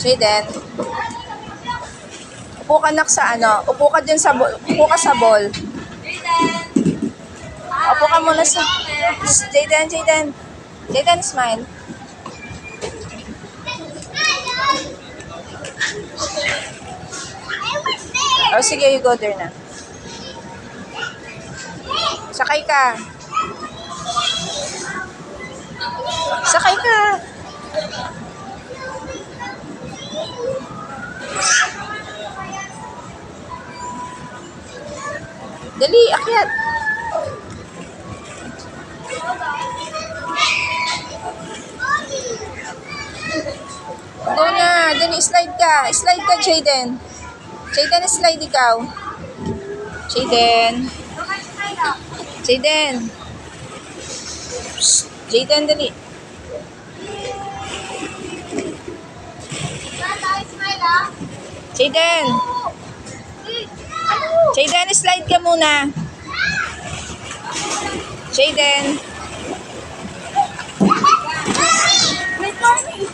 Jaden. Upo ka nak sa ano. Upo ka dyan sa ball. Upo ka sa ball. Upo ka muna sa... Jaden, Jaden. Jaden, smile. Oh, sige, you go there na. Sakay ka. Sakay ka. Dali, akyat. Go na. Dali, slide ka. Slide ka, Jaden. Jaden, slide ikaw. Jaden. Jaden. Psst. Jaden, dali. Jaden. Jaden, slide ka muna. Jaden. May party.